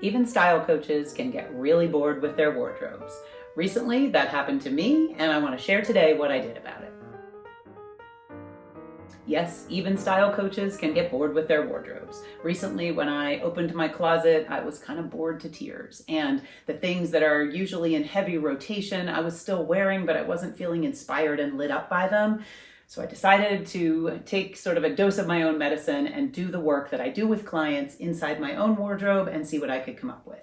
even style coaches can get really bored with their wardrobes. Recently, that happened to me, and I want to share today what I did about it. Yes, even style coaches can get bored with their wardrobes. Recently, when I opened my closet, I was kind of bored to tears. And the things that are usually in heavy rotation, I was still wearing, but I wasn't feeling inspired and lit up by them. So I decided to take sort of a dose of my own medicine and do the work that I do with clients inside my own wardrobe and see what I could come up with.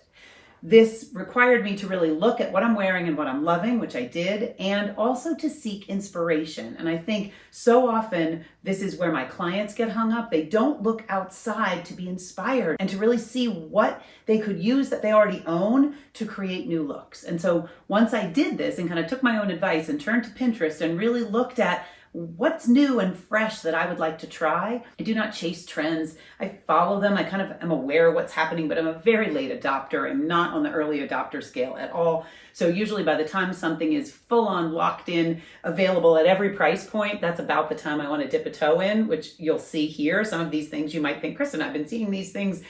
This required me to really look at what I'm wearing and what I'm loving, which I did, and also to seek inspiration. And I think so often this is where my clients get hung up. They don't look outside to be inspired and to really see what they could use that they already own to create new looks. And so once I did this and kind of took my own advice and turned to Pinterest and really looked at what's new and fresh that I would like to try. I do not chase trends. I follow them. I kind of am aware of what's happening, but I'm a very late adopter. I'm not on the early adopter scale at all. So usually by the time something is full on locked in, available at every price point, that's about the time I want to dip a toe in, which you'll see here. Some of these things you might think, Kristen, I've been seeing these things,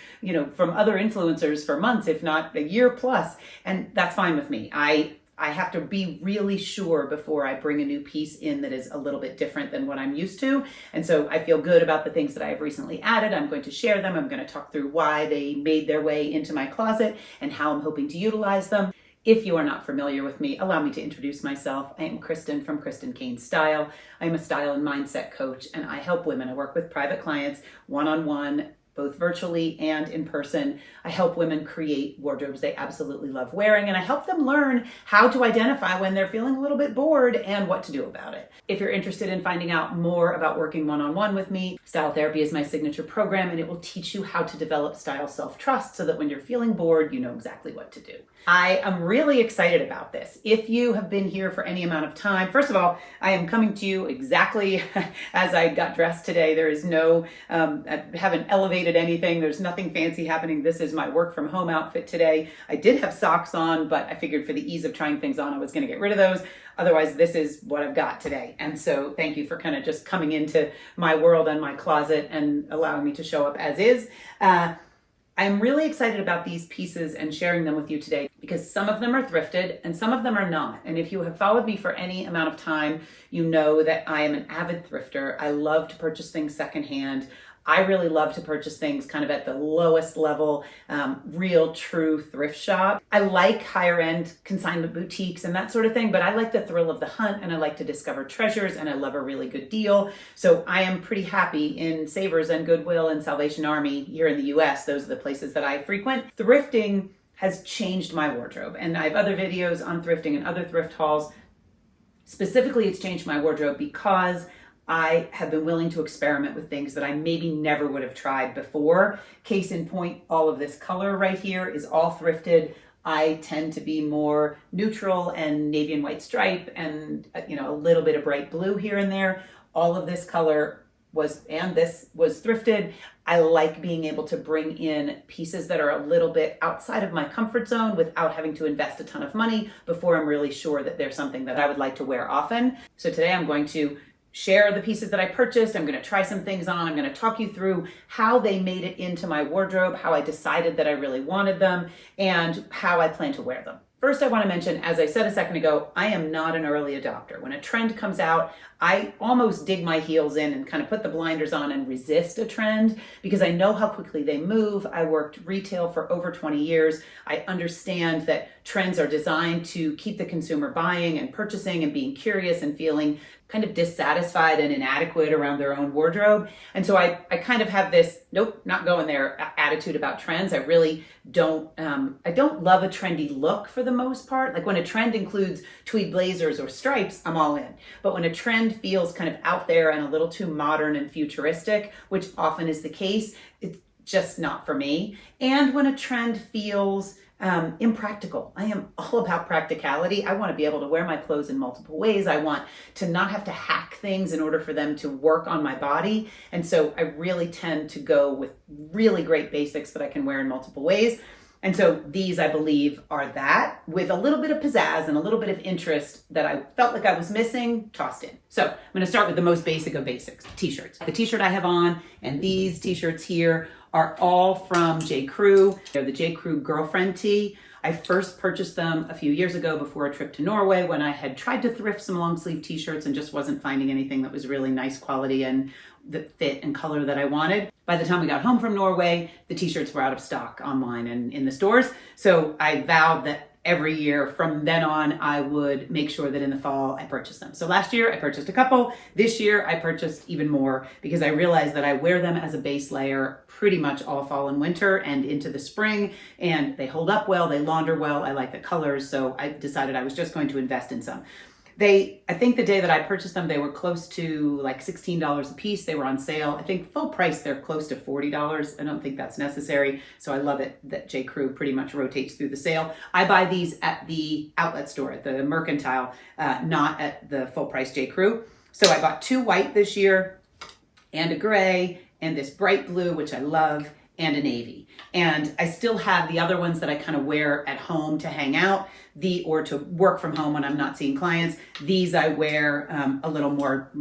from other influencers for months, if not a year plus. And that's fine with me. I have to be really sure before I bring a new piece in that is a little bit different than what I'm used to. And so I feel good about the things that I have recently added. I'm going to share them. I'm going to talk through why they made their way into my closet and how I'm hoping to utilize them. If you are not familiar with me, allow me to introduce myself. I am Kristen from Kristen Kane Style. I am a style and mindset coach, and I help women. I work with private clients one-on-one, both virtually and in person. I help women create wardrobes they absolutely love wearing, and I help them learn how to identify when they're feeling a little bit bored and what to do about it. If you're interested in finding out more about working one-on-one with me, Style Therapy is my signature program, and it will teach you how to develop style self-trust so that when you're feeling bored, you know exactly what to do. I am really excited about this. If you have been here for any amount of time, first of all, I am coming to you exactly as I got dressed today. There is no, I haven't elevated anything. There's nothing fancy happening. This is my work from home outfit today. I did have socks on, but I figured for the ease of trying things on, I was going to get rid of those. Otherwise, this is what I've got today. And so thank you for kind of just coming into my world and my closet and allowing me to show up as is. I'm really excited about these pieces and sharing them with you today because some of them are thrifted and some of them are not. And if you have followed me for any amount of time, you know that I am an avid thrifter. I love to purchase things secondhand. I really love to purchase things kind of at the lowest level, real true thrift shop. I like higher end consignment boutiques and that sort of thing, but I like the thrill of the hunt and I like to discover treasures and I love a really good deal. So I am pretty happy in Savers and Goodwill and Salvation Army here in the US. Those are the places that I frequent. Thrifting has changed my wardrobe, and I have other videos on thrifting and other thrift hauls. Specifically, it's changed my wardrobe because I have been willing to experiment with things that I maybe never would have tried before. Case in point, all of this color right here is all thrifted. I tend to be more neutral and navy and white stripe and a little bit of bright blue here and there. All of this color this was thrifted. I like being able to bring in pieces that are a little bit outside of my comfort zone without having to invest a ton of money before I'm really sure that there's something that I would like to wear often. So today I'm going to share the pieces that I purchased. I'm going to try some things on. I'm going to talk you through how they made it into my wardrobe, how I decided that I really wanted them, and how I plan to wear them. First, I want to mention, as I said a second ago, I am not an early adopter. When a trend comes out, I almost dig my heels in and kind of put the blinders on and resist a trend because I know how quickly they move. I worked retail for over 20 years. I understand that trends are designed to keep the consumer buying and purchasing and being curious and feeling kind of dissatisfied and inadequate around their own wardrobe. And so I kind of have this, nope, not going there attitude about trends. I really don't love a trendy look for the most part. Like when a trend includes tweed blazers or stripes, I'm all in. But when a trend feels kind of out there and a little too modern and futuristic, which often is the case, it's just not for me. And when a trend feels impractical. I am all about practicality. I want to be able to wear my clothes in multiple ways. I want to not have to hack things in order for them to work on my body. And so I really tend to go with really great basics that I can wear in multiple ways. And so these, I believe, are that with a little bit of pizzazz and a little bit of interest that I felt like I was missing, tossed in. So I'm going to start with the most basic of basics, t-shirts. The t-shirt I have on and these t-shirts here are all from J. Crew. They're the J. Crew Girlfriend Tee. I first purchased them a few years ago before a trip to Norway when I had tried to thrift some long sleeve t-shirts and just wasn't finding anything that was really nice quality and the fit and color that I wanted. By the time we got home from Norway, the t-shirts were out of stock online and in the stores. So I vowed that every year from then on, I would make sure that in the fall I purchased them. So last year I purchased a couple. This year I purchased even more because I realized that I wear them as a base layer pretty much all fall and winter and into the spring, and they hold up well, they launder well, I like the colors, so I decided I was just going to invest in some. I think the day that I purchased them, they were close to like $16 a piece. They were on sale. I think full price, they're close to $40. I don't think that's necessary. So I love it that J. Crew pretty much rotates through the sale. I buy these at the outlet store, at the Mercantile, not at the full price J. Crew. So I bought 2 white this year and a gray and this bright blue, which I love, and a navy. And I still have the other ones that I kind of wear at home to hang out, or to work from home when I'm not seeing clients. These I wear a little more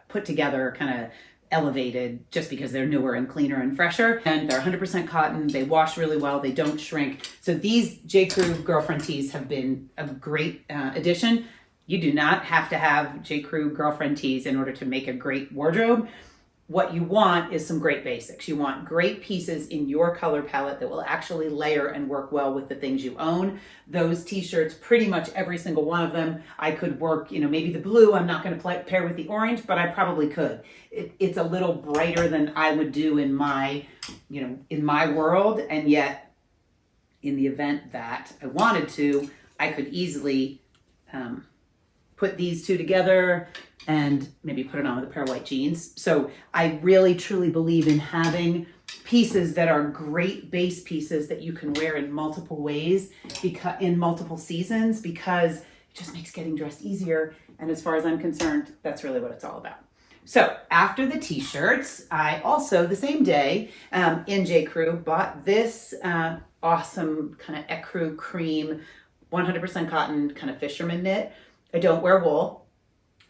put together, kind of elevated, just because they're newer and cleaner and fresher. And they're 100% cotton. They wash really well. They don't shrink. So these J. Crew Girlfriend Tees have been a great addition. You do not have to have J. Crew Girlfriend Tees in order to make a great wardrobe. What you want is some great basics. You want great pieces in your color palette that will actually layer and work well with the things you own. Those t-shirts, pretty much every single one of them, I could work, maybe the blue, I'm not going to pair with the orange, but I probably could. It's a little brighter than I would do in my world. And yet, in the event that I wanted to, I could easily put these two together and maybe put it on with a pair of white jeans. So I really truly believe in having pieces that are great base pieces that you can wear in multiple ways, in multiple seasons, because it just makes getting dressed easier. And as far as I'm concerned, that's really what it's all about. So after the t-shirts, I also, the same day in J. Crew, bought this awesome kind of ecru cream, 100% cotton kind of fisherman knit. I don't wear wool.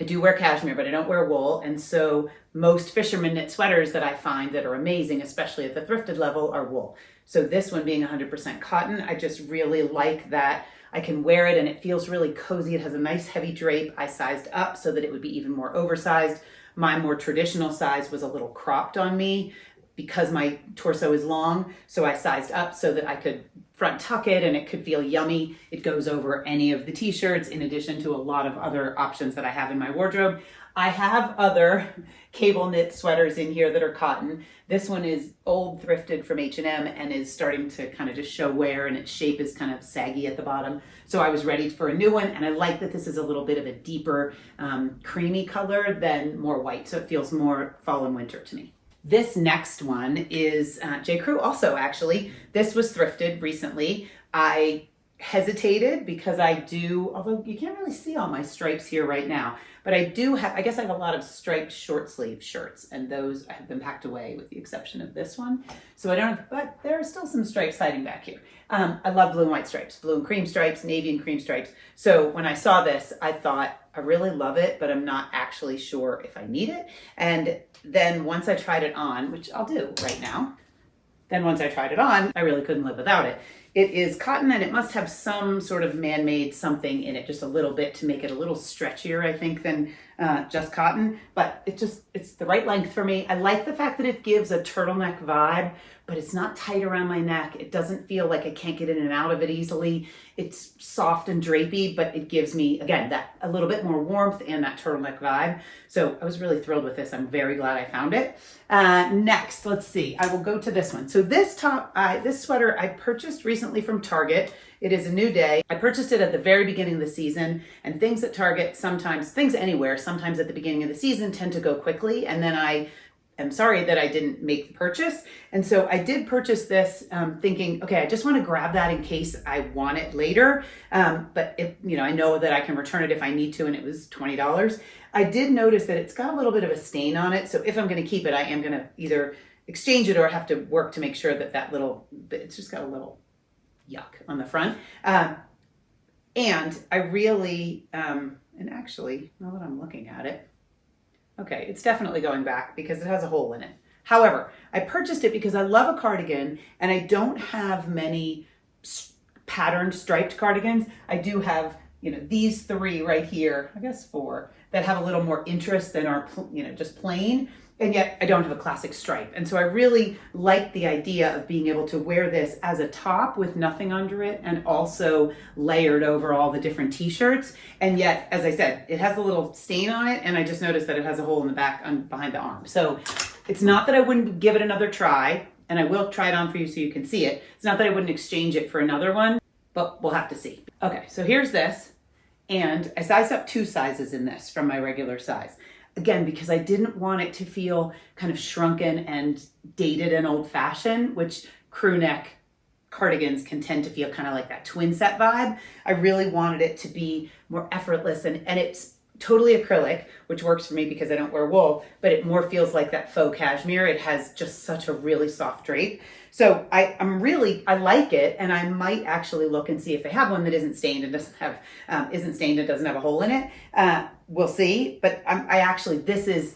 I do wear cashmere, but I don't wear wool. And so most fisherman knit sweaters that I find that are amazing, especially at the thrifted level, are wool. So this one being 100% cotton, I just really like that I can wear it and it feels really cozy. It has a nice heavy drape. I sized up so that it would be even more oversized. My more traditional size was a little cropped on me because my torso is long. So I sized up so that I could front tuck it and it could feel yummy. It goes over any of the t-shirts in addition to a lot of other options that I have in my wardrobe. I have other cable knit sweaters in here that are cotton. This one is old thrifted from H&M and is starting to kind of just show wear, and its shape is kind of saggy at the bottom. So I was ready for a new one, and I like that this is a little bit of a deeper creamy color than more white. So it feels more fall and winter to me. This next one is J. Crew also, actually. This was thrifted recently. I hesitated because although you can't really see all my stripes here right now, but I guess I have a lot of striped short sleeve shirts, and those have been packed away with the exception of this one. So but there are still some stripes hiding back here. I love blue and white stripes, blue and cream stripes, navy and cream stripes. So when I saw this, I thought, I really love it, but I'm not actually sure if I need it. And then once I tried it on, which I'll do right now, I really couldn't live without it. It is cotton and it must have some sort of man-made something in it, just a little bit to make it a little stretchier, I think, than just cotton. But it's the right length for me. I like the fact that it gives a turtleneck vibe, but it's not tight around my neck. It doesn't feel like I can't get in and out of it easily. It's soft and drapey, but it gives me, again, that a little bit more warmth and that turtleneck vibe. So I was really thrilled with this. I'm very glad I found it. Next, let's see. I will go to this one. So this sweater I purchased recently from Target. It is a new day. I purchased it at the very beginning of the season, and things at Target things anywhere, sometimes at the beginning of the season tend to go quickly, and then I am sorry that I didn't make the purchase. And so I did purchase this thinking, okay, I just want to grab that in case I want it later. But I know that I can return it if I need to, and it was $20. I did notice that it's got a little bit of a stain on it. So if I'm going to keep it, I am going to either exchange it or have to work to make sure that it's just got a little yuck on the front. And I really, and actually, now that I'm looking at it, okay, it's definitely going back because it has a hole in it. However, I purchased it because I love a cardigan and I don't have many patterned striped cardigans. I do have, these 3 right here, I guess 4, that have a little more interest than are, just plain. And yet I don't have a classic stripe. And so I really like the idea of being able to wear this as a top with nothing under it and also layered over all the different t-shirts. And yet, as I said, it has a little stain on it, and I just noticed that it has a hole in the back behind the arm. So it's not that I wouldn't give it another try, and I will try it on for you so you can see it. It's not that I wouldn't exchange it for another one, but we'll have to see. Okay, so here's this. And I sized up 2 sizes in this from my regular size. Again, because I didn't want it to feel kind of shrunken and dated and old-fashioned, which crew neck cardigans can tend to feel kind of like that twin set vibe. I really wanted it to be more effortless, and it's totally acrylic, which works for me because I don't wear wool, but it more feels like that faux cashmere. It has just such a really soft drape. So I like it, and I might actually look and see if they have one that isn't stained and doesn't have a hole in it. We'll see. But this is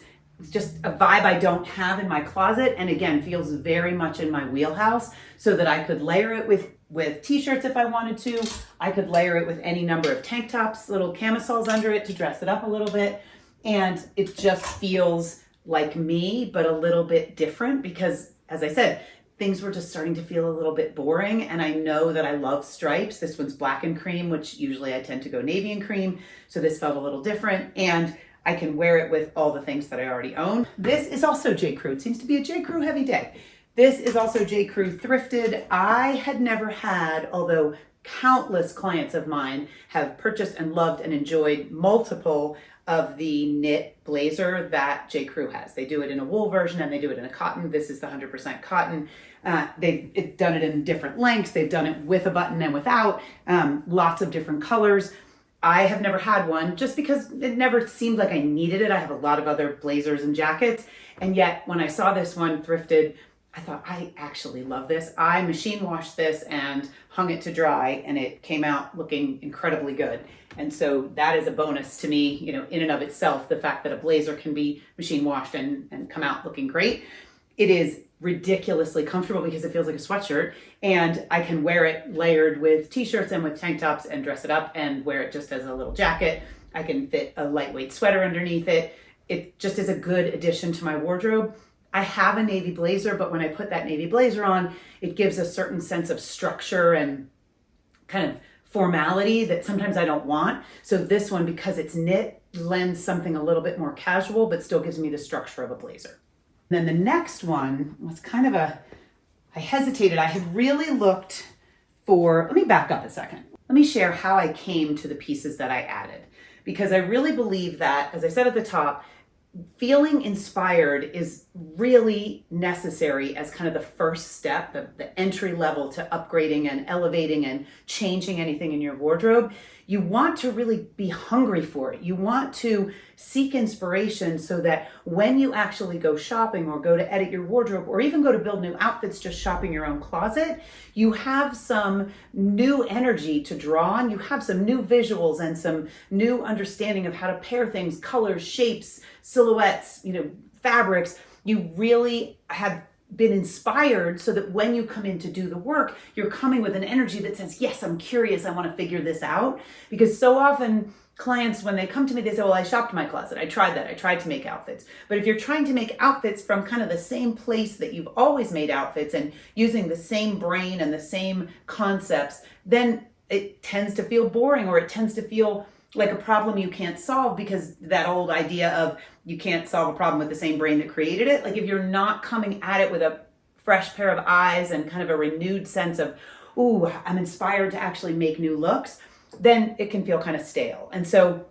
just a vibe I don't have in my closet, and again, feels very much in my wheelhouse, so that I could layer it with t-shirts if I wanted to. I could layer it with any number of tank tops, little camisoles under it to dress it up a little bit. And it just feels like me, but a little bit different because, as I said, things were just starting to feel a little bit boring. And I know that I love stripes. This one's black and cream, which usually I tend to go navy and cream. So this felt a little different. And I can wear it with all the things that I already own. This is also J. Crew. It seems to be a J. Crew heavy day. This is also J. Crew thrifted. I had never had, although countless clients of mine have purchased and loved and enjoyed multiple of the knit blazer that J. Crew has. They do it in a wool version and they do it in a cotton. This is the 100% cotton. They've done it in different lengths. They've done it with a button and without, lots of different colors. I have never had one just because it never seemed like I needed it. I have a lot of other blazers and jackets. And yet when I saw this one thrifted, I thought, I actually love this. I machine washed this and hung it to dry, and it came out looking incredibly good. And so that is a bonus to me, in and of itself, the fact that a blazer can be machine washed and come out looking great. It is ridiculously comfortable because it feels like a sweatshirt, and I can wear it layered with t-shirts and with tank tops and dress it up and wear it just as a little jacket. I can fit a lightweight sweater underneath it. It just is a good addition to my wardrobe. I have a navy blazer, but when I put that navy blazer on, it gives a certain sense of structure and kind of formality that sometimes I don't want. So this one, because it's knit, lends something a little bit more casual, but still gives me the structure of a blazer. Then the next one was kind of I hesitated. I had really looked let me back up a second. Let me share how I came to the pieces that I added, because I really believe that, as I said at the top, feeling inspired is really necessary as kind of the first step, the entry level to upgrading and elevating and changing anything in your wardrobe. You want to really be hungry for it. You want to seek inspiration so that when you actually go shopping or go to edit your wardrobe or even go to build new outfits, just shopping your own closet, you have some new energy to draw on. You have some new visuals and some new understanding of how to pair things, colors, shapes, silhouettes, fabrics. You really have been inspired so that when you come in to do the work, you're coming with an energy that says, yes, I'm curious, I want to figure this out. Because so often clients, when they come to me, they say, well, I shopped my closet. I tried that. I tried to make outfits. But if you're trying to make outfits from kind of the same place that you've always made outfits and using the same brain and the same concepts, then it tends to feel boring, or it tends to feel like a problem you can't solve, because that old idea of you can't solve a problem with the same brain that created it. Like if you're not coming at it with a fresh pair of eyes and kind of a renewed sense of, ooh, I'm inspired to actually make new looks, then it can feel kind of stale. And so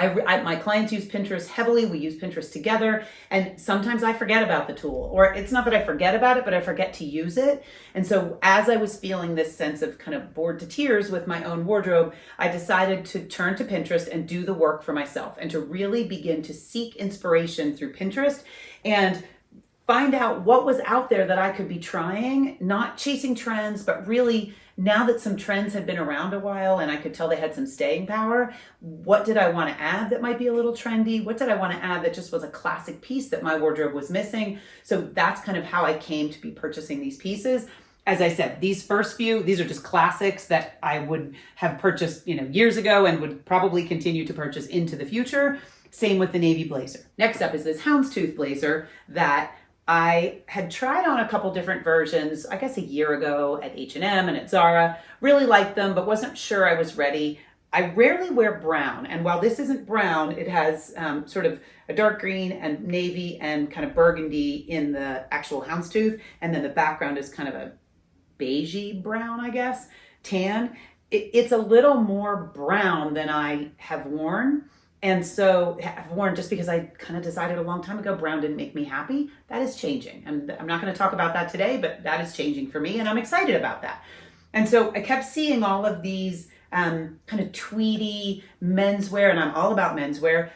my clients use Pinterest heavily. We use Pinterest together. And sometimes I forget about the tool, or it's not that I forget about it, but I forget to use it. And so as I was feeling this sense of kind of bored to tears with my own wardrobe, I decided to turn to Pinterest and do the work for myself and to really begin to seek inspiration through Pinterest and find out what was out there that I could be trying, not chasing trends, but really now that some trends had been around a while and I could tell they had some staying power, what did I want to add that might be a little trendy? What did I want to add that just was a classic piece that my wardrobe was missing? So that's kind of how I came to be purchasing these pieces. As I said, these first few, these are just classics that I would have purchased, years ago and would probably continue to purchase into the future. Same with the navy blazer. Next up is this houndstooth blazer that I had tried on a couple different versions, I guess a year ago at H&M and at Zara. Really liked them, but wasn't sure I was ready. I rarely wear brown, and while this isn't brown, it has sort of a dark green and navy and kind of burgundy in the actual houndstooth, and then the background is kind of a beigey brown, I guess, tan. It's a little more brown than I have worn. And so I've worn just because I kind of decided a long time ago brown didn't make me happy. That is changing. And I'm not going to talk about that today, but that is changing for me and I'm excited about that. And so I kept seeing all of these kind of tweedy menswear, and I'm all about menswear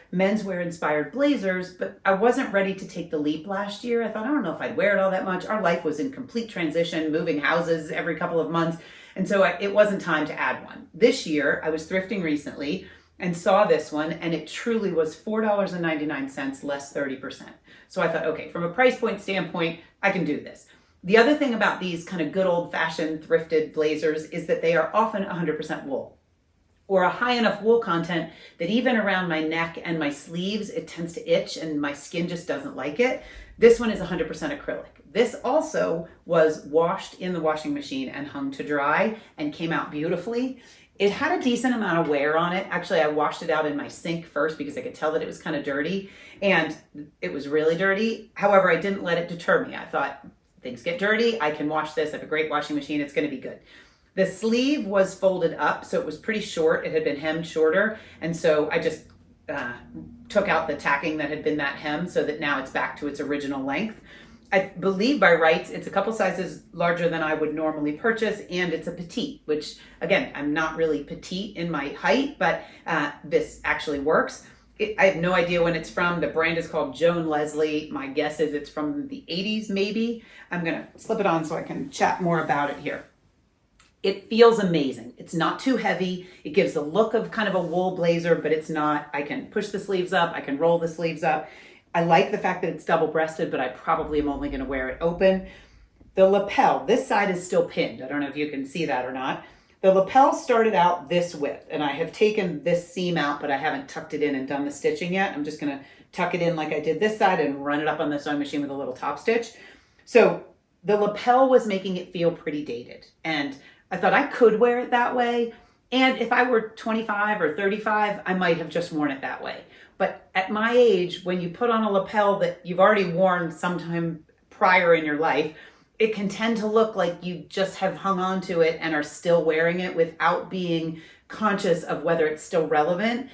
inspired blazers, but I wasn't ready to take the leap last year. I thought, I don't know if I'd wear it all that much. Our life was in complete transition, moving houses every couple of months. And so it wasn't time to add one. This year, I was thrifting recently and saw this one, and it truly was $4.99 less 30%. So I thought, okay, from a price point standpoint, I can do this. The other thing about these kind of good old-fashioned thrifted blazers is that they are often 100% wool, or a high enough wool content that even around my neck and my sleeves, it tends to itch and my skin just doesn't like it. This one is 100% acrylic. This also was washed in the washing machine and hung to dry and came out beautifully. It had a decent amount of wear on it. Actually, I washed it out in my sink first because I could tell that it was kind of dirty, and it was really dirty. However, I didn't let it deter me. I thought, things get dirty, I can wash this. I have a great washing machine. It's going to be good. The sleeve was folded up, so it was pretty short. It had been hemmed shorter, and so I just took out the tacking that had been that hem so that now it's back to its original length. I believe by rights, it's a couple sizes larger than I would normally purchase, and it's a petite, which again, I'm not really petite in my height, but this actually works. I have no idea when it's from. The brand is called Joan Leslie. My guess is it's from the 80s, maybe. I'm gonna slip it on so I can chat more about it here. It feels amazing. It's not too heavy. It gives the look of kind of a wool blazer, but it's not. I can push the sleeves up. I can roll the sleeves up. I like the fact that it's double-breasted, but I probably am only gonna wear it open. The lapel, this side is still pinned. I don't know if you can see that or not. The lapel started out this width, and I have taken this seam out, but I haven't tucked it in and done the stitching yet. I'm just gonna tuck it in like I did this side and run it up on the sewing machine with a little top stitch. So the lapel was making it feel pretty dated, and I thought I could wear it that way. And if I were 25 or 35, I might have just worn it that way. But at my age, when you put on a lapel that you've already worn sometime prior in your life, it can tend to look like you just have hung on to it and are still wearing it without being conscious of whether it's still relevant.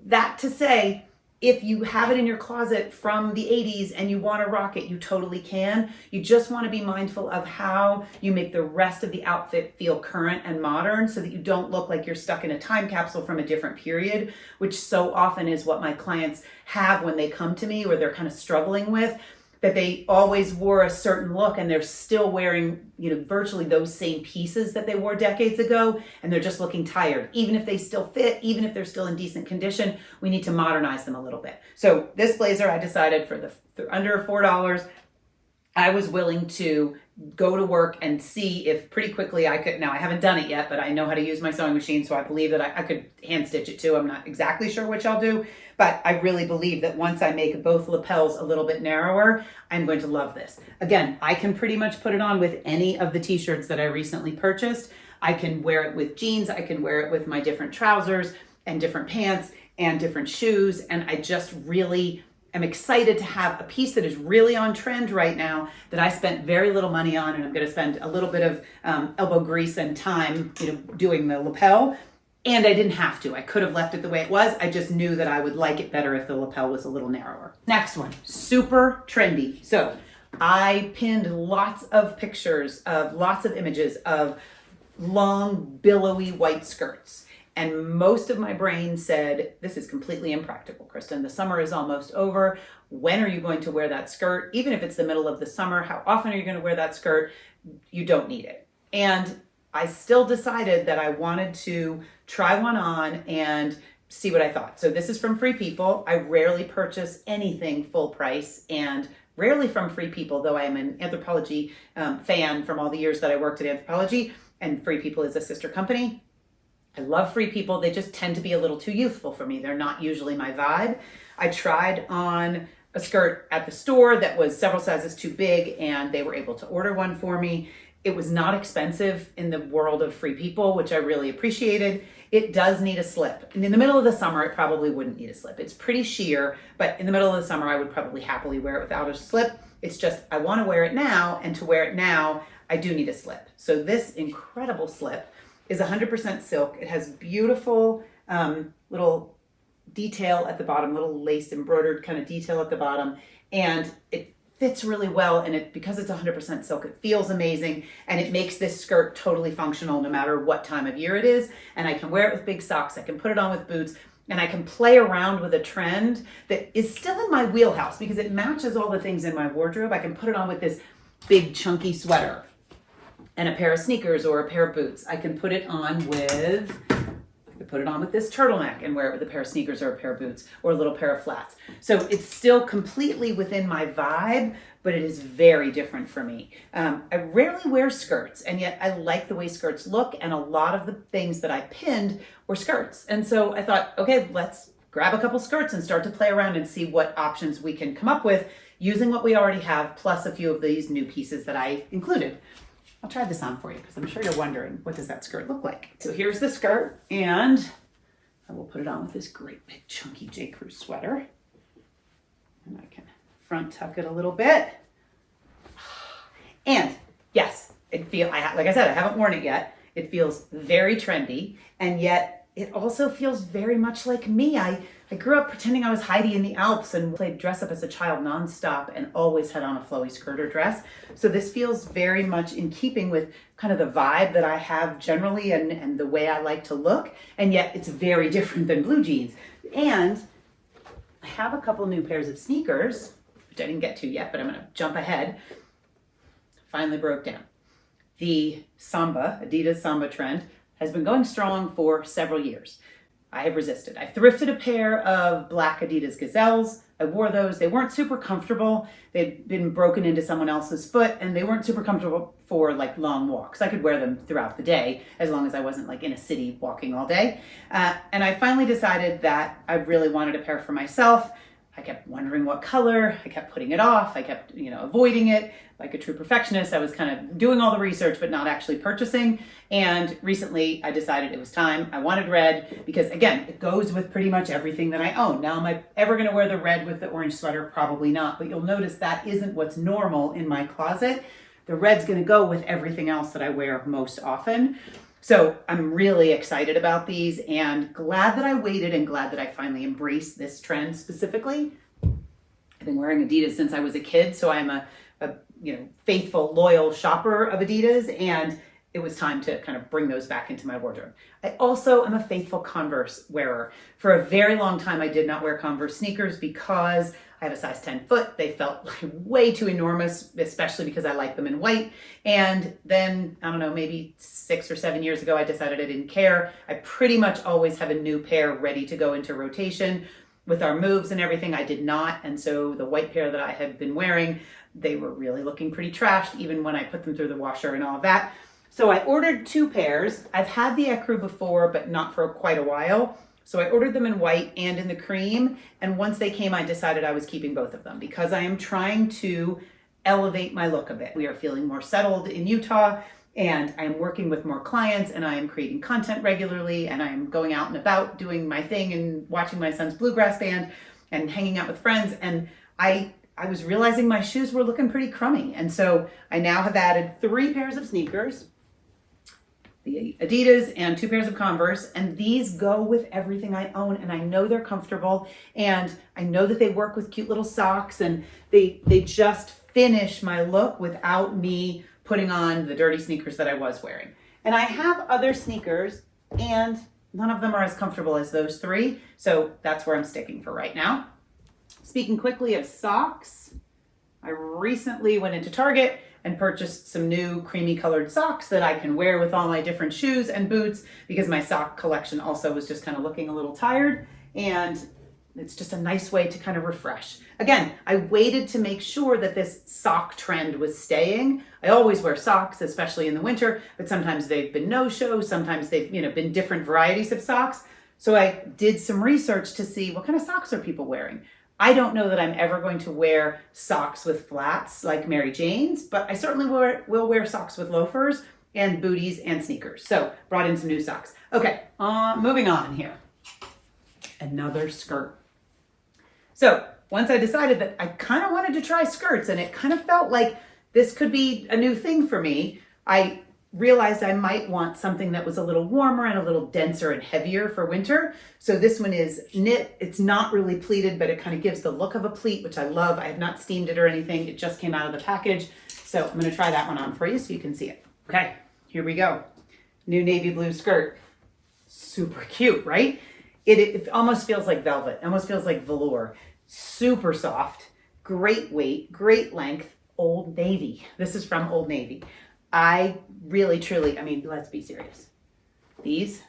That to say, if you have it in your closet from the 80s and you want to rock it, you totally can. You just want to be mindful of how you make the rest of the outfit feel current and modern so that you don't look like you're stuck in a time capsule from a different period, which so often is what my clients have when they come to me or they're kind of struggling with, that they always wore a certain look and they're still wearing, virtually those same pieces that they wore decades ago, and they're just looking tired. Even if they still fit, even if they're still in decent condition, we need to modernize them a little bit. So this blazer, I decided for under $4, I was willing to go to work and see if pretty quickly I could. Now, I haven't done it yet, but I know how to use my sewing machine, so I believe that I could hand stitch it too. I'm not exactly sure which I'll do, but I really believe that once I make both lapels a little bit narrower, I'm going to love this. Again, I can pretty much put it on with any of the t-shirts that I recently purchased. I can wear it with jeans. I can wear it with my different trousers and different pants and different shoes, and I just really I'm excited to have a piece that is really on trend right now that I spent very little money on, and I'm going to spend a little bit of elbow grease and time, doing the lapel. And I didn't have to. I could have left it the way it was. I just knew that I would like it better if the lapel was a little narrower. Next one, super trendy. So I pinned lots of pictures of lots of images of long, billowy white skirts. And most of my brain said, this is completely impractical, Kristen. The summer is almost over. When are you going to wear that skirt? Even if it's the middle of the summer, how often are you going to wear that skirt? You don't need it. And I still decided that I wanted to try one on and see what I thought. So this is from Free People. I rarely purchase anything full price, and rarely from Free People, though I am an Anthropologie fan from all the years that I worked at Anthropologie, and Free People is a sister company. I love Free People. They just tend to be a little too youthful for me. They're not usually my vibe. I tried on a skirt at the store that was several sizes too big, and they were able to order one for me. It was not expensive in the world of Free People, which I really appreciated. It does need a slip. And in the middle of the summer, it probably wouldn't need a slip. It's pretty sheer, but in the middle of the summer, I would probably happily wear it without a slip. It's just, I want to wear it now, and to wear it now, I do need a slip. So this incredible slip is 100% silk. It has beautiful little detail at the bottom, little lace embroidered kind of detail at the bottom, and it fits really well. And because it's 100% silk, it feels amazing, and it makes this skirt totally functional no matter what time of year it is. And I can wear it with big socks, I can put it on with boots, and I can play around with a trend that is still in my wheelhouse because it matches all the things in my wardrobe. I can put it on with this big chunky sweater and a pair of sneakers or a pair of boots. I can put it on with this turtleneck and wear it with a pair of sneakers or a pair of boots or a little pair of flats. So it's still completely within my vibe, but it is very different for me. I rarely wear skirts, and yet I like the way skirts look, and a lot of the things that I pinned were skirts. And so I thought, okay, let's grab a couple skirts and start to play around and see what options we can come up with using what we already have, plus a few of these new pieces that I included. I'll try this on for you because I'm sure you're wondering, what does that skirt look like? So here's the skirt, and I will put it on with this great big chunky J. Crew sweater. And I can front tuck it a little bit. And yes, like I said, I haven't worn it yet. It feels very trendy, and yet it also feels very much like me. I grew up pretending I was Heidi in the Alps and played dress up as a child nonstop and always had on a flowy skirt or dress. So this feels very much in keeping with kind of the vibe that I have generally and the way I like to look. And yet it's very different than blue jeans. And I have a couple new pairs of sneakers, which I didn't get to yet, but I'm going to jump ahead. Finally broke down. The Adidas Samba trend has been going strong for several years. I have resisted. I thrifted a pair of black Adidas Gazelles. I wore those. They weren't super comfortable. They'd been broken into someone else's foot, and they weren't super comfortable for like long walks. I could wear them throughout the day as long as I wasn't like in a city walking all day. And I finally decided that I really wanted a pair for myself. I kept wondering what color. I kept putting it off. I kept, avoiding it. Like a true perfectionist, I was kind of doing all the research, but not actually purchasing. And recently I decided it was time. I wanted red because, again, it goes with pretty much everything that I own. Now, am I ever going to wear the red with the orange sweater? Probably not. But you'll notice that isn't what's normal in my closet. The red's going to go with everything else that I wear most often. So I'm really excited about these and glad that I waited and glad that I finally embraced this trend specifically. I've been wearing Adidas since I was a kid, so I'm a faithful, loyal shopper of Adidas, and it was time to kind of bring those back into my wardrobe. I also am a faithful Converse wearer. For a very long time, I did not wear Converse sneakers because I have a size 10 foot. They felt like way too enormous, especially because I like them in white. And then, I don't know, maybe 6 or 7 years ago, I decided I didn't care. I pretty much always have a new pair ready to go into rotation. With our moves and everything, I did not. And so the white pair that I had been wearing, they were really looking pretty trashed, even when I put them through the washer and all of that. So I ordered 2 pairs. I've had the ecru before, but not for quite a while. So I ordered them in white and in the cream. And once they came, I decided I was keeping both of them because I am trying to elevate my look a bit. We are feeling more settled in Utah, and I am working with more clients, and I am creating content regularly, and I am going out and about doing my thing and watching my son's bluegrass band and hanging out with friends. And I was realizing my shoes were looking pretty crummy. And so I now have added 3 pairs of sneakers, the Adidas, and 2 pairs of Converse, and these go with everything I own, and I know they're comfortable, and I know that they work with cute little socks, and they just finish my look without me putting on the dirty sneakers that I was wearing. And I have other sneakers, and none of them are as comfortable as those three. So that's where I'm sticking for right now. Speaking quickly of socks, I recently went into Target and purchased some new creamy colored socks that I can wear with all my different shoes and boots, because my sock collection also was just kind of looking a little tired, and it's just a nice way to kind of refresh. Again, I waited to make sure that this sock trend was staying. I always wear socks, especially in the winter, but sometimes they've been no-show, sometimes they've been different varieties of socks. So I did some research to see what kind of socks are people wearing. I don't know that I'm ever going to wear socks with flats like Mary Jane's, but I certainly will wear socks with loafers and booties and sneakers. So brought in some new socks. Okay, moving on here. Another skirt. So once I decided that I kind of wanted to try skirts and it kind of felt like this could be a new thing for me, I realized I might want something that was a little warmer and a little denser and heavier for winter. So this one is knit. It's not really pleated, but it kind of gives the look of a pleat, which I love. I have not steamed it or anything. It just came out of the package. So I'm going to try that one on for you so you can see it. Okay, here we go. New navy blue skirt. Super cute, right? It almost feels like velvet. It almost feels like velour. Super soft, great weight, great length, Old Navy. This is from Old Navy. I really, truly, let's be serious. These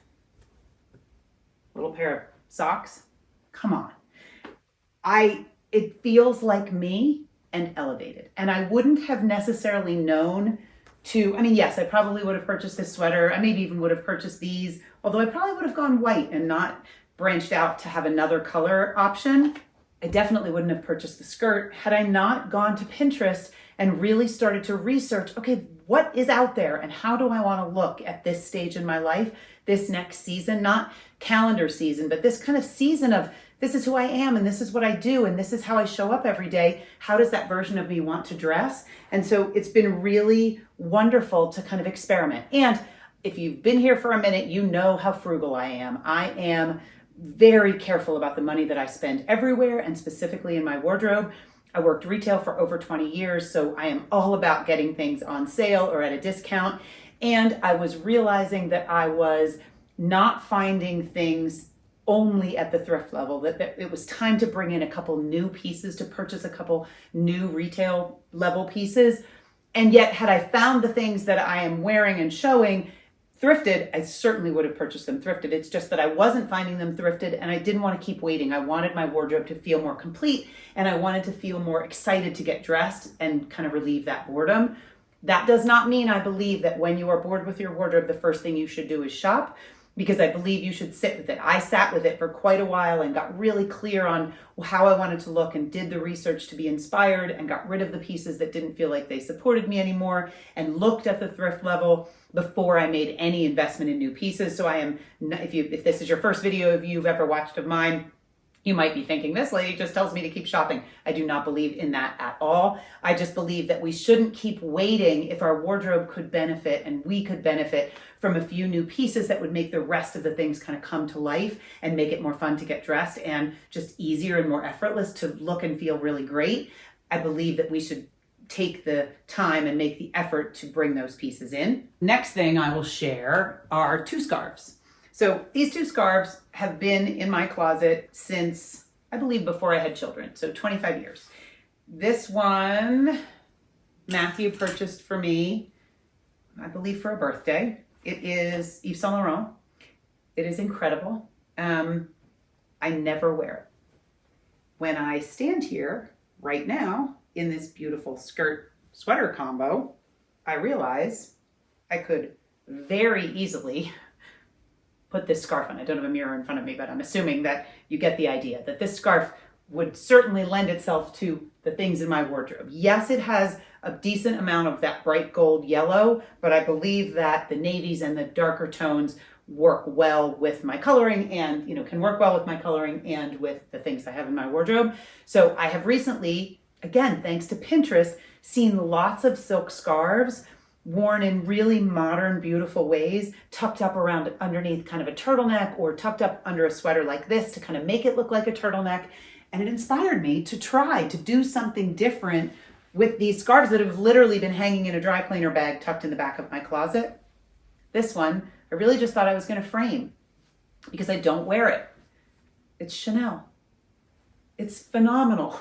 little pair of socks, come on. It feels like me and elevated. And I wouldn't have necessarily known to, yes, I probably would have purchased this sweater. I maybe even would have purchased these, although I probably would have gone white and not branched out to have another color option. I definitely wouldn't have purchased the skirt had I not gone to Pinterest and really started to research, okay, what is out there and how do I want to look at this stage in my life, this next season, not calendar season, but this kind of season of this is who I am and this is what I do and this is how I show up every day. How does that version of me want to dress? And so it's been really wonderful to kind of experiment. And if you've been here for a minute, you know how frugal I am. I am very careful about the money that I spend everywhere and specifically in my wardrobe. I worked retail for over 20 years, so I am all about getting things on sale or at a discount. And I was realizing that I was not finding things only at the thrift level, that it was time to bring in a couple new pieces, to purchase a couple new retail level pieces. And yet, had I found the things that I am wearing and showing thrifted, I certainly would have purchased them thrifted. It's just that I wasn't finding them thrifted and I didn't want to keep waiting. I wanted my wardrobe to feel more complete and I wanted to feel more excited to get dressed and kind of relieve that boredom. That does not mean I believe that when you are bored with your wardrobe, the first thing you should do is shop, because I believe you should sit with it. I sat with it for quite a while and got really clear on how I wanted to look and did the research to be inspired and got rid of the pieces that didn't feel like they supported me anymore and looked at the thrift level before I made any investment in new pieces. So I am, if this is your first video you've ever watched of mine, you might be thinking, this lady just tells me to keep shopping. I do not believe in that at all. I just believe that we shouldn't keep waiting if our wardrobe could benefit and we could benefit from a few new pieces that would make the rest of the things kind of come to life and make it more fun to get dressed and just easier and more effortless to look and feel really great. I believe that we should take the time and make the effort to bring those pieces in. Next thing I will share are 2 scarves. So these 2 scarves have been in my closet since, I believe, before I had children, so 25 years. This one, Matthew purchased for me, I believe for a birthday. It is Yves Saint Laurent. It is incredible. I never wear it. When I stand here right now in this beautiful skirt sweater combo, I realize I could very easily put this scarf on. I don't have a mirror in front of me, but I'm assuming that you get the idea that this scarf would certainly lend itself to the things in my wardrobe. Yes, it has a decent amount of that bright gold yellow, but I believe that the navies and the darker tones work well with my coloring and, can work well with my coloring and with the things I have in my wardrobe. So I have recently, again, thanks to Pinterest, seen lots of silk scarves worn in really modern, beautiful ways, tucked up around underneath kind of a turtleneck or tucked up under a sweater like this to kind of make it look like a turtleneck. And it inspired me to try to do something different with these scarves that have literally been hanging in a dry cleaner bag tucked in the back of my closet. This one, I really just thought I was going to frame. because I don't wear it. It's Chanel. It's phenomenal.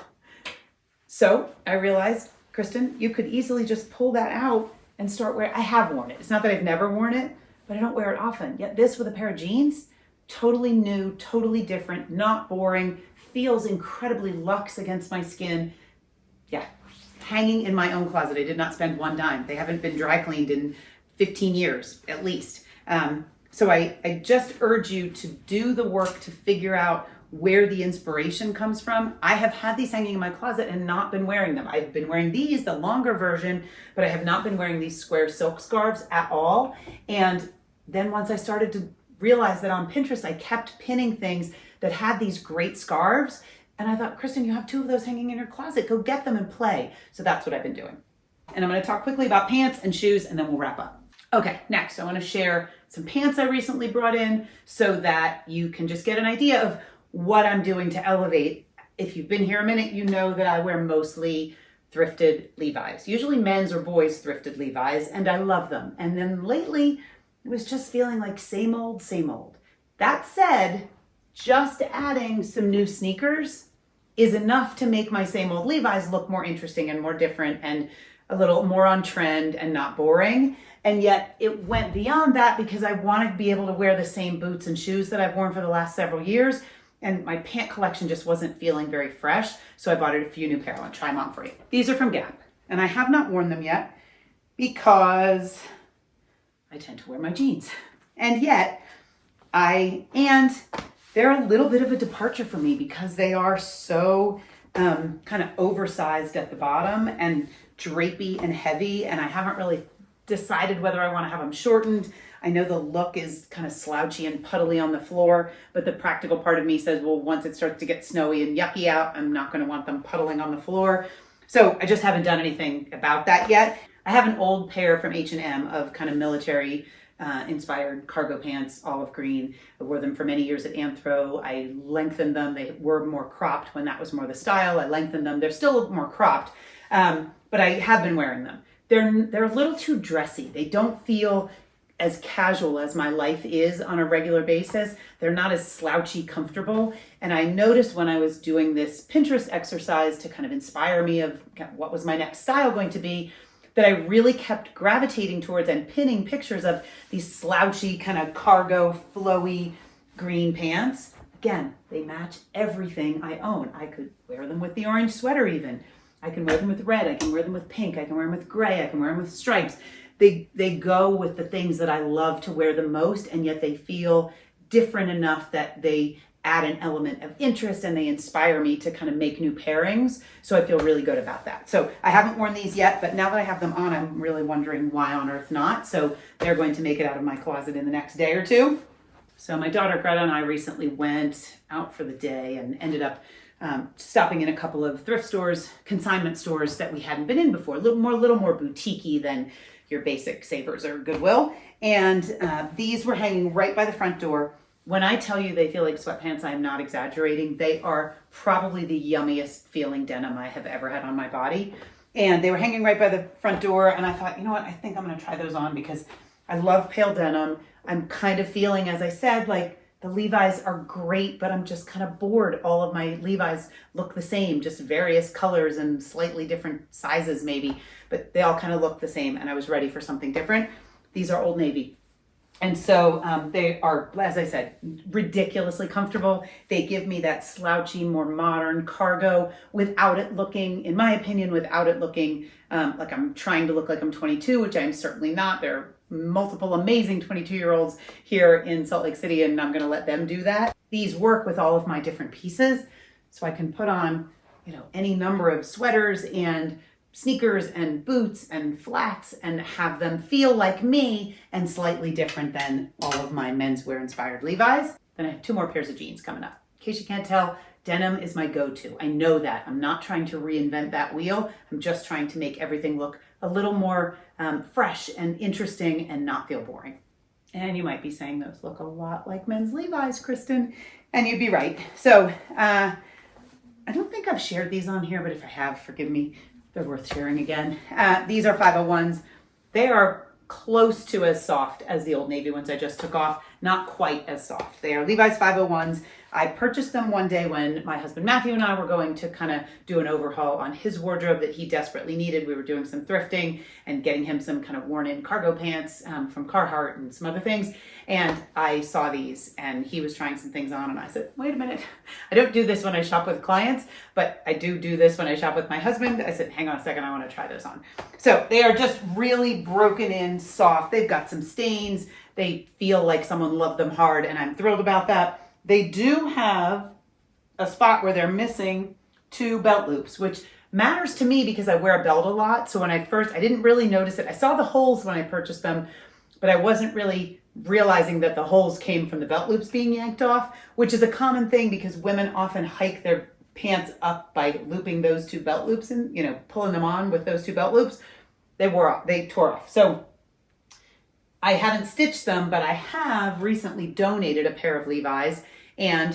So I realized, Kristen, you could easily just pull that out and start wearing. I have worn it. It's not that I've never worn it, but I don't wear it often. Yet this with a pair of jeans, totally new, totally different, not boring, feels incredibly luxe against my skin. Yeah, hanging in my own closet. I did not spend one dime. They haven't been dry cleaned in 15 years at least. So I just urge you to do the work to figure out where the inspiration comes from. I have had these hanging in my closet and not been wearing them. I've been wearing these, the longer version, but I have not been wearing these square silk scarves at all. And then once I started to realize that on Pinterest, I kept pinning things that had these great scarves. And I thought, Kristen, you have 2 of those hanging in your closet. Go get them and play. So that's what I've been doing. And I'm going to talk quickly about pants and shoes, and then we'll wrap up. Okay, next, I want to share some pants I recently brought in so that you can just get an idea of what I'm doing to elevate. If you've been here a minute, you know that I wear mostly thrifted Levi's, usually men's or boys' thrifted Levi's, and I love them. And then lately, it was just feeling like same old, same old. That said, just adding some new sneakers is enough to make my same old Levi's look more interesting and more different and a little more on trend and not boring. And yet it went beyond that because I wanted to be able to wear the same boots and shoes that I've worn for the last several years. And my pant collection just wasn't feeling very fresh. So I bought a few new pair. I want to try them on for you. These are from Gap. And I have not worn them yet because I tend to wear my jeans. And yet they're a little bit of a departure for me because they are so kind of oversized at the bottom and drapey and heavy. And I haven't really decided whether I want to have them shortened. I know the look is kind of slouchy and puddly on the floor, but the practical part of me says, well, once it starts to get snowy and yucky out, I'm not going to want them puddling on the floor. So I just haven't done anything about that yet. I have an old pair from H&M of kind of military inspired cargo pants, olive green. I wore them for many years at Anthro. I lengthened them. They were more cropped when that was more the style. I lengthened them. They're still more cropped, but I have been wearing them. They're a little too dressy. They don't feel as casual as my life is on a regular basis. They're not as slouchy comfortable. And I noticed when I was doing this Pinterest exercise to kind of inspire me of what was my next style going to be, that I really kept gravitating towards and pinning pictures of these slouchy kind of cargo flowy green pants. Again, they match everything I own. I could wear them with the orange sweater even. I can wear them with red. I can wear them with pink. I can wear them with gray. I can wear them with stripes. They go with the things that I love to wear the most, and yet they feel different enough that they add an element of interest and they inspire me to kind of make new pairings. So I feel really good about that. So I haven't worn these yet, but now that I have them on, I'm really wondering why on earth not. So they're going to make it out of my closet in the next day or two. So my daughter Greta and I recently went out for the day and ended up stopping in a couple of thrift stores, consignment stores that we hadn't been in before, a little more boutique-y than your basic Savers or Goodwill. And these were hanging right by the front door. When I tell you they feel like sweatpants, I'm not exaggerating. They are probably the yummiest feeling denim I have ever had on my body. And they were hanging right by the front door. And I thought, you know what? I think I'm going to try those on because I love pale denim. I'm kind of feeling, as I said, like the Levi's are great, but I'm just kind of bored. All of my Levi's look the same, just various colors and slightly different sizes maybe, but they all kind of look the same. And I was ready for something different. These are Old Navy. And so they are, as I said, ridiculously comfortable. They give me that slouchy, more modern cargo without it looking, in my opinion, like I'm trying to look like I'm 22, which I'm certainly not. There are multiple amazing 22-year-olds here in Salt Lake City, and I'm going to let them do that. These work with all of my different pieces, so I can put on, any number of sweaters and sneakers and boots and flats and have them feel like me and slightly different than all of my menswear inspired Levi's. Then I have 2 more pairs of jeans coming up. In case you can't tell, denim is my go-to. I know that. I'm not trying to reinvent that wheel. I'm just trying to make everything look a little more fresh and interesting and not feel boring. And you might be saying those look a lot like men's Levi's, Kristen, and you'd be right. So I don't think I've shared these on here, but if I have, forgive me. They're worth sharing again. These are 501s. They are close to as soft as the Old Navy ones I just took off, not quite as soft. They are Levi's 501s. I purchased them one day when my husband Matthew and I were going to kind of do an overhaul on his wardrobe that he desperately needed. We were doing some thrifting and getting him some kind of worn in cargo pants from Carhartt and some other things. And I saw these and he was trying some things on and I said, wait a minute, I don't do this when I shop with clients, but I do this when I shop with my husband. I said, hang on a second, I want to try those on. So they are just really broken in, soft. They've got some stains. They feel like someone loved them hard and I'm thrilled about that. They do have a spot where they're missing 2 belt loops, which matters to me because I wear a belt a lot. So when I didn't really notice it. I saw the holes when I purchased them, but I wasn't really realizing that the holes came from the belt loops being yanked off, which is a common thing because women often hike their pants up by looping those 2 belt loops and, pulling them on with those 2 belt loops. They tore off. So I haven't stitched them, but I have recently donated a pair of Levi's and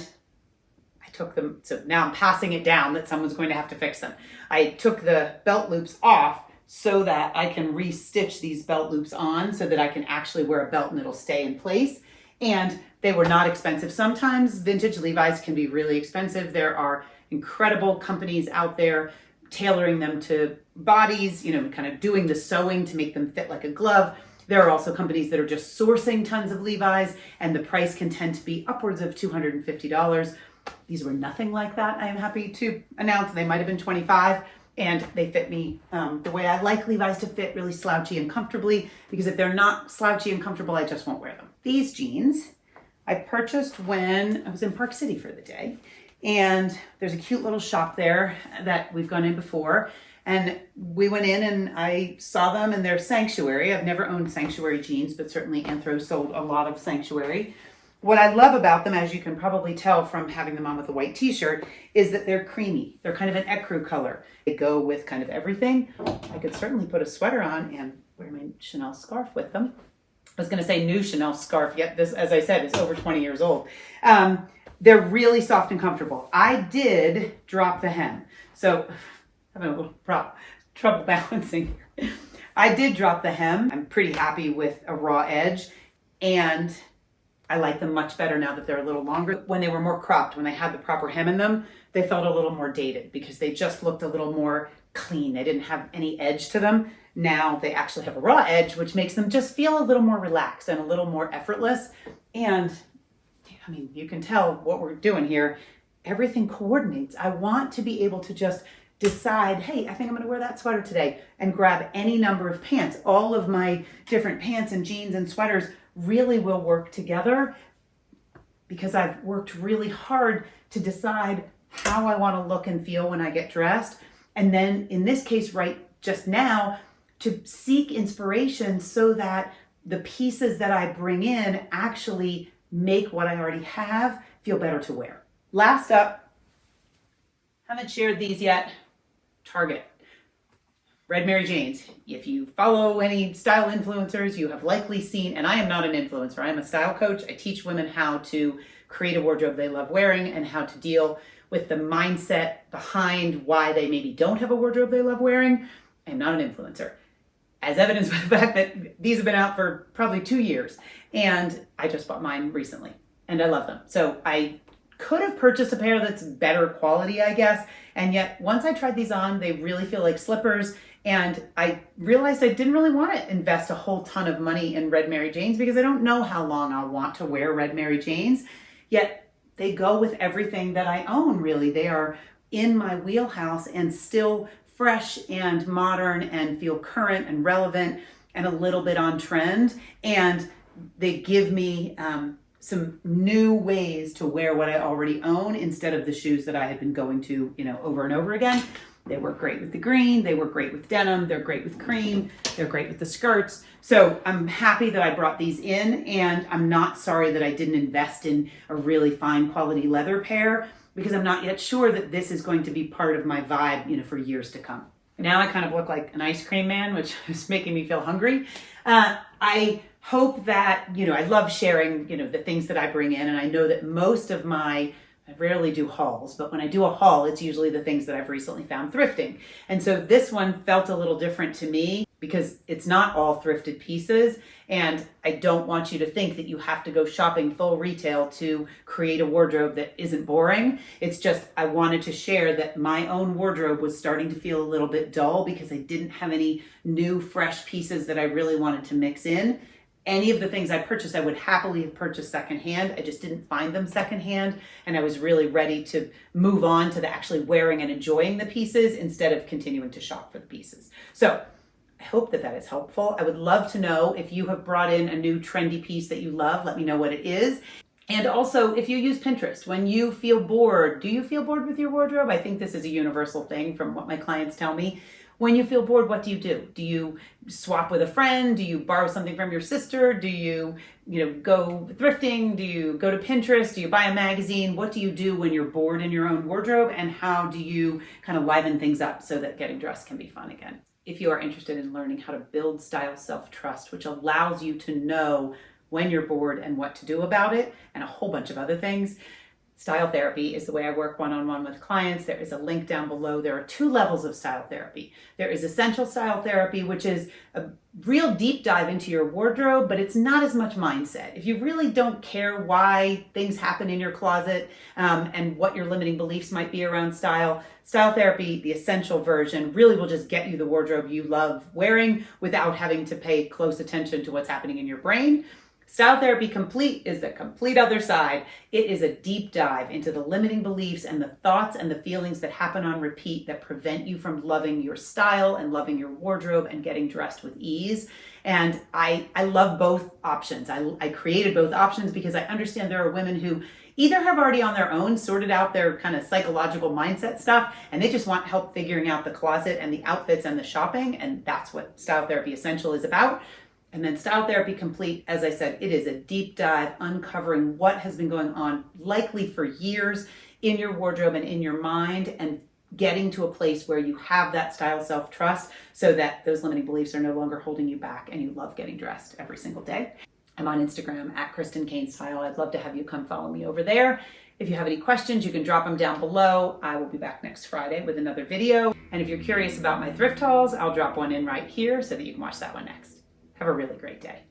I took them. So now I'm passing it down that someone's going to have to fix them. I took the belt loops off so that I can re-stitch these belt loops on so that I can actually wear a belt and it'll stay in place. And they were not expensive. Sometimes vintage Levi's can be really expensive. There are incredible companies out there tailoring them to bodies, kind of doing the sewing to make them fit like a glove. There are also companies that are just sourcing tons of Levi's and the price can tend to be upwards of $250. These were nothing like that. I am happy to announce they might have been $25 and they fit me the way I like Levi's to fit, really slouchy and comfortably, because if they're not slouchy and comfortable, I just won't wear them. These jeans I purchased when I was in Park City for the day. And there's a cute little shop there that we've gone in before. And we went in and I saw them and they're Sanctuary. I've never owned Sanctuary jeans, but certainly Anthro sold a lot of Sanctuary. What I love about them, as you can probably tell from having them on with a white t-shirt, is that they're creamy. They're kind of an ecru color. They go with kind of everything. I could certainly put a sweater on and wear my Chanel scarf with them. I was going to say new Chanel scarf, yet this, as I said, is over 20 years old. They're really soft and comfortable. I did drop the hem. So having a little trouble balancing. I did drop the hem. I'm pretty happy with a raw edge and I like them much better now that they're a little longer. When they were more cropped, when they had the proper hem in them, they felt a little more dated because they just looked a little more clean. They didn't have any edge to them. Now they actually have a raw edge, which makes them just feel a little more relaxed and a little more effortless. And I mean, you can tell what we're doing here. Everything coordinates. I want to be able to just decide, hey, I think I'm going to wear that sweater today and grab any number of pants. All of my different pants and jeans and sweaters really will work together because I've worked really hard to decide how I want to look and feel when I get dressed. And then in this case, right just now, to seek inspiration so that the pieces that I bring in actually make what I already have feel better to wear. Last up, haven't shared these yet. Target. Red Mary Janes. If you follow any style influencers, you have likely seen, and I am not an influencer, I am a style coach. I teach women how to create a wardrobe they love wearing and how to deal with the mindset behind why they maybe don't have a wardrobe they love wearing. I am not an influencer. As evidenced by the fact that these have been out for probably 2 years. And I just bought mine recently and I love them. So I could have purchased a pair that's better quality, I guess. And yet once I tried these on, they really feel like slippers. And I realized I didn't really want to invest a whole ton of money in Red Mary Janes because I don't know how long I'll want to wear Red Mary Janes. Yet they go with everything that I own, really. They are in my wheelhouse and still fresh and modern and feel current and relevant and a little bit on trend. And they give me some new ways to wear what I already own instead of the shoes that I had been going to, over and over again. They work great with the green. They work great with denim. They're great with cream. They're great with the skirts. So I'm happy that I brought these in and I'm not sorry that I didn't invest in a really fine quality leather pair because I'm not yet sure that this is going to be part of my vibe, for years to come. Now I kind of look like an ice cream man, which is making me feel hungry. I hope that, I love sharing, the things that I bring in. And I know that I rarely do hauls, but when I do a haul, it's usually the things that I've recently found thrifting. And so this one felt a little different to me. because it's not all thrifted pieces. And I don't want you to think that you have to go shopping full retail to create a wardrobe that isn't boring. It's just, I wanted to share that my own wardrobe was starting to feel a little bit dull because I didn't have any new, fresh pieces that I really wanted to mix in. Any of the things I purchased, I would happily have purchased secondhand. I just didn't find them secondhand. And I was really ready to move on to the actually wearing and enjoying the pieces instead of continuing to shop for the pieces. So I hope that is helpful. I would love to know if you have brought in a new trendy piece that you love. Let me know what it is. And also, if you use Pinterest, when you feel bored, do you feel bored with your wardrobe? I think this is a universal thing from what my clients tell me. When you feel bored, what do you do? Do you swap with a friend? Do you borrow something from your sister? Do you go thrifting? Do you go to Pinterest? Do you buy a magazine? What do you do when you're bored in your own wardrobe? And how do you kind of liven things up so that getting dressed can be fun again? If you are interested in learning how to build style self-trust, which allows you to know when you're bored and what to do about it, and a whole bunch of other things, style therapy is the way I work one-on-one with clients. There is a link down below. There are 2 levels of style therapy. There is essential style therapy, which is a real deep dive into your wardrobe, but it's not as much mindset. If you really don't care why things happen in your closet and what your limiting beliefs might be around style, style therapy, the essential version, really will just get you the wardrobe you love wearing without having to pay close attention to what's happening in your brain. Style Therapy Complete is the complete other side. It is a deep dive into the limiting beliefs and the thoughts and the feelings that happen on repeat that prevent you from loving your style and loving your wardrobe and getting dressed with ease. And I love both options. I created both options because I understand there are women who either have already on their own sorted out their kind of psychological mindset stuff and they just want help figuring out the closet and the outfits and the shopping. And that's what Style Therapy Essential is about. And then Style Therapy Complete, as I said, it is a deep dive uncovering what has been going on likely for years in your wardrobe and in your mind, and getting to a place where you have that style self-trust so that those limiting beliefs are no longer holding you back and you love getting dressed every single day. I'm on Instagram at Kristen Kane Style. I'd love to have you come follow me over there. If you have any questions, you can drop them down below. I will be back next Friday with another video. And if you're curious about my thrift hauls, I'll drop one in right here so that you can watch that one next. Have a really great day.